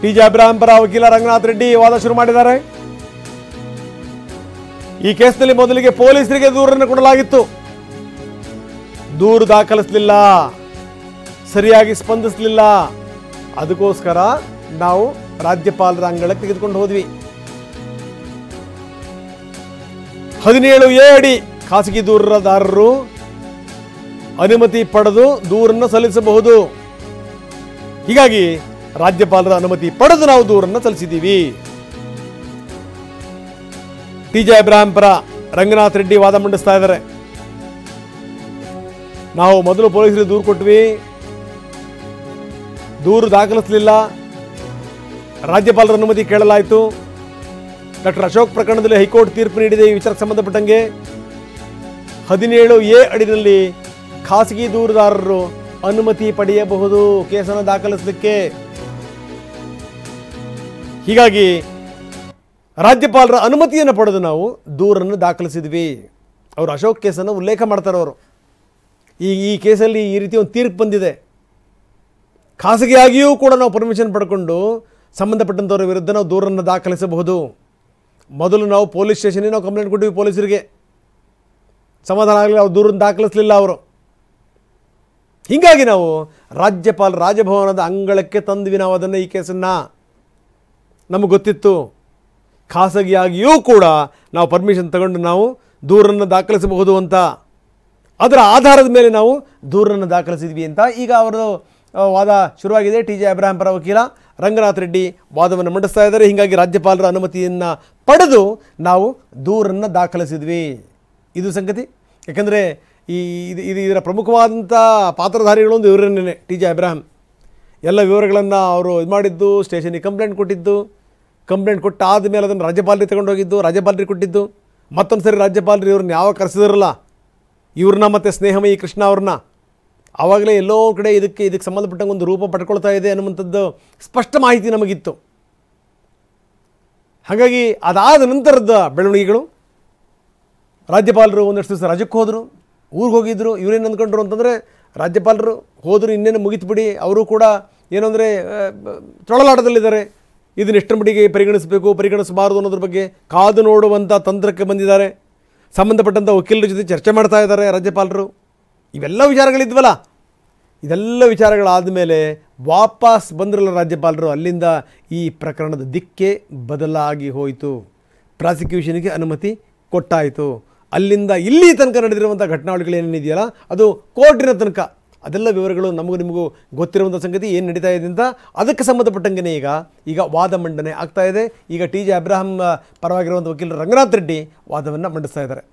ಟಿ.ಜೆ. Abraham ಪರ ವಕೀಲ ರಂಗನಾಥ್ ರೆಡ್ಡಿ ವಾದ ಶುರು ಮಾಡಿದ್ದಾರೆ. ಈ ಕೇಸ್ನಲ್ಲಿ ಮೊದಲಿಗೆ ಪೊಲೀಸರಿಗೆ ದೂರನ್ನು ಕೊಡಲಾಗಿತ್ತು. ದೂರು ದಾಖಲಿಸಲಿಲ್ಲ, ಸರಿಯಾಗಿ ಸ್ಪಂದಿಸಲಿಲ್ಲ. ಅದಕ್ಕೋಸ್ಕರ ನಾವು ರಾಜ್ಯಪಾಲರ ಅಂಗಳಕ್ಕೆ ತೆಗೆದುಕೊಂಡು ಹೋದ್ವಿ. 17A ಅಡಿ ಖಾಸಗಿ ದೂರದಾರರು ಅನುಮತಿ ಪಡೆದು ದೂರನ್ನು ಸಲ್ಲಿಸಬಹುದು. ಹೀಗಾಗಿ ರಾಜ್ಯಪಾಲರ ಅನುಮತಿ ಪಡೆದು ನಾವು ದೂರನ್ನು ಸಲ್ಲಿಸಿದ್ದೀವಿ. ಟಿ.ಜೆ. ಅಬ್ರಾಹಂ ಪರ ರಂಗನಾಥ್ ರೆಡ್ಡಿ ವಾದ ಮಂಡಿಸ್ತಾ ಇದ್ದಾರೆ. ನಾವು ಮೊದಲು ಪೊಲೀಸರಿಗೆ ದೂರು ಕೊಟ್ವಿ, ದೂರು ದಾಖಲಿಸಲಿಲ್ಲ, ರಾಜ್ಯಪಾಲರ ಅನುಮತಿ ಕೇಳಲಾಯಿತು. ಡಾಕ್ಟರ್ ಅಶೋಕ್ ಪ್ರಕರಣದಲ್ಲಿ ಹೈಕೋರ್ಟ್ ತೀರ್ಪು ನೀಡಿದೆ. ಈ ವಿಚಾರಕ್ಕೆ ಸಂಬಂಧಪಟ್ಟಂಗೆ 17A ಅಡಿನಲ್ಲಿ ಖಾಸಗಿ ದೂರುದಾರರು ಅನುಮತಿ ಪಡೆಯಬಹುದು ಕೇಸನ್ನು ದಾಖಲಿಸಲಿಕ್ಕೆ. ಹೀಗಾಗಿ ರಾಜ್ಯಪಾಲರ ಅನುಮತಿಯನ್ನು ಪಡೆದು ನಾವು ದೂರನ್ನು ದಾಖಲಿಸಿದ್ವಿ. ಅವರು ಅಶೋಕ್ ಕೇಸನ್ನು ಉಲ್ಲೇಖ ಮಾಡ್ತಾರೆ. ಅವರು ಈ ಕೇಸಲ್ಲಿ ಈ ರೀತಿ ಒಂದು ತೀರ್ಪು ಬಂದಿದೆ, ಖಾಸಗಿಯಾಗಿಯೂ ಕೂಡ ನಾವು ಪರ್ಮಿಷನ್ ಪಡ್ಕೊಂಡು ಸಂಬಂಧಪಟ್ಟಂಥವ್ರ ವಿರುದ್ಧ ನಾವು ದೂರನ್ನು ದಾಖಲಿಸಬಹುದು. ಮೊದಲು ನಾವು ಪೊಲೀಸ್ ಸ್ಟೇಷನ್ಗೆ ನಾವು ಕಂಪ್ಲೇಂಟ್ ಕೊಟ್ಟಿವಿ, ಪೊಲೀಸರಿಗೆ ಸಮಾಧಾನ ಆಗಲಿ, ಅವ್ರು ದೂರನ್ನು ದಾಖಲಿಸಲಿಲ್ಲ ಅವರು. ಹೀಗಾಗಿ ನಾವು ರಾಜಭವನದ ಅಂಗಳಕ್ಕೆ ತಂದ್ವಿ. ನಾವು ಅದನ್ನು, ಈ ಕೇಸನ್ನು ನಮಗೆ ಗೊತ್ತಿತ್ತು, ಖಾಸಗಿಯಾಗಿಯೂ ಕೂಡ ನಾವು ಪರ್ಮಿಷನ್ ತಗೊಂಡು ನಾವು ದೂರನ್ನು ದಾಖಲಿಸಬಹುದು ಅಂತ. ಅದರ ಆಧಾರದ ಮೇಲೆ ನಾವು ದೂರನ್ನು ದಾಖಲಿಸಿದ್ವಿ ಅಂತ ಈಗ ಅವರದು ವಾದ ಶುರುವಾಗಿದೆ. ಟಿ.ಜೆ. ಅಬ್ರಾಹಂ ಪರ ವಕೀಲ ರಂಗನಾಥ್ ರೆಡ್ಡಿ ವಾದವನ್ನು ಮಂಡಿಸ್ತಾ ಇದ್ದಾರೆ. ಹೀಗಾಗಿ ರಾಜ್ಯಪಾಲರ ಅನುಮತಿಯನ್ನು ಪಡೆದು ನಾವು ದೂರನ್ನು ದಾಖಲಿಸಿದ್ವಿ. ಇದು ಸಂಗತಿ. ಯಾಕಂದರೆ ಇದರ ಪ್ರಮುಖವಾದಂಥ ಪಾತ್ರಧಾರಿಗಳೊಂದು ಇವರನ್ನೇ ಟಿ.ಜೆ. ಅಬ್ರಾಹಂ. ಎಲ್ಲ ವಿವರಗಳನ್ನು ಅವರು ಇದು ಮಾಡಿದ್ದು, ಸ್ಟೇಷನಿಗೆ ಕಂಪ್ಲೇಂಟ್ ಕೊಟ್ಟಿದ್ದು, ಕಂಪ್ಲೇಂಟ್ ಕೊಟ್ಟಾದ ಮೇಲೆ ಅದನ್ನು ರಾಜ್ಯಪಾಲರಿಗೆ ತಗೊಂಡೋಗಿದ್ದು, ರಾಜ್ಯಪಾಲರಿಗೆ ಕೊಟ್ಟಿದ್ದು. ಮತ್ತೊಂದು ಸರಿ ರಾಜ್ಯಪಾಲರು ಇವ್ರನ್ನ ಯಾವಾಗ ಕರೆಸಿದ್ರಲ್ಲ, ಇವ್ರನ್ನ ಮತ್ತು ಸ್ನೇಹಮಯಿ ಕೃಷ್ಣ ಅವ್ರನ್ನ, ಆವಾಗಲೇ ಎಲ್ಲೋ ಕಡೆ ಇದಕ್ಕೆ ಸಂಬಂಧಪಟ್ಟಂಗೆ ಒಂದು ರೂಪ ಪಡ್ಕೊಳ್ತಾ ಇದೆ ಅನ್ನುವಂಥದ್ದು ಸ್ಪಷ್ಟ ಮಾಹಿತಿ ನಮಗಿತ್ತು. ಹಾಗಾಗಿ ಅದಾದ ನಂತರದ ಬೆಳವಣಿಗೆಗಳು, ರಾಜ್ಯಪಾಲರು ಒಂದಷ್ಟು ದಿವಸ ರಜಕ್ಕೆ ಹೋದರು, ಊರಿಗೆ ಹೋಗಿದ್ದರು. ಇವರೇನು ಅಂದ್ಕೊಂಡ್ರು ಅಂತಂದರೆ, ರಾಜ್ಯಪಾಲರು ಹೋದರು, ಇನ್ನೇನು ಮುಗಿತು ಬಿಡಿ, ಅವರು ಕೂಡ ಏನಂದರೆ ತೊಳಲಾಟದಲ್ಲಿದ್ದಾರೆ, ಇದನ್ನು ಎಷ್ಟರ ಮಟ್ಟಿಗೆ ಪರಿಗಣಿಸಬೇಕು, ಪರಿಗಣಿಸಬಾರದು ಅನ್ನೋದ್ರ ಬಗ್ಗೆ ಕಾದು ನೋಡುವಂಥ ತಂತ್ರಕ್ಕೆ ಬಂದಿದ್ದಾರೆ. ಸಂಬಂಧಪಟ್ಟಂಥ ವಕೀಲರ ಜೊತೆ ಚರ್ಚೆ ಮಾಡ್ತಾ ಇದ್ದಾರೆ ರಾಜ್ಯಪಾಲರು. ಇವೆಲ್ಲ ವಿಚಾರಗಳಿದ್ವಲ್ಲ, ಇದೆಲ್ಲ ವಿಚಾರಗಳಾದ ಮೇಲೆ ವಾಪಸ್ ಬಂದ್ರಲ್ಲ ರಾಜ್ಯಪಾಲರು. ಅಲ್ಲಿಂದ ಈ ಪ್ರಕರಣದ ದಿಕ್ಕೇ ಬದಲಾಗಿ ಹೋಯಿತು. ಪ್ರಾಸಿಕ್ಯೂಷನ್ಗೆ ಅನುಮತಿ ಕೊಟ್ಟಾಯಿತು. ಅಲ್ಲಿಂದ ಇಲ್ಲಿ ತನಕ ನಡೆದಿರುವಂಥ ಘಟನಾವಳಿಗಳೇನಿದೆಯಲ್ಲ, ಅದು ಕೋರ್ಟಿನ ತನಕ. ಅದೆಲ್ಲ ವಿವರಗಳು ನಮಗೂ ನಿಮಗೂ ಗೊತ್ತಿರುವಂಥ ಸಂಗತಿ, ಏನು ನಡೀತಾ ಇದೆ ಅಂತ. ಅದಕ್ಕೆ ಸಂಬಂಧಪಟ್ಟಂಗೆ ಈಗ ವಾದ ಮಂಡನೆ ಆಗ್ತಾ ಇದೆ. ಈಗ ಟಿ.ಜೆ. ಅಬ್ರಾಹಂ ಪರವಾಗಿರುವಂಥ ವಕೀಲರು ರಂಗನಾಥ್ ರೆಡ್ಡಿ ವಾದವನ್ನು ಮಂಡಿಸ್ತಾ ಇದ್ದಾರೆ.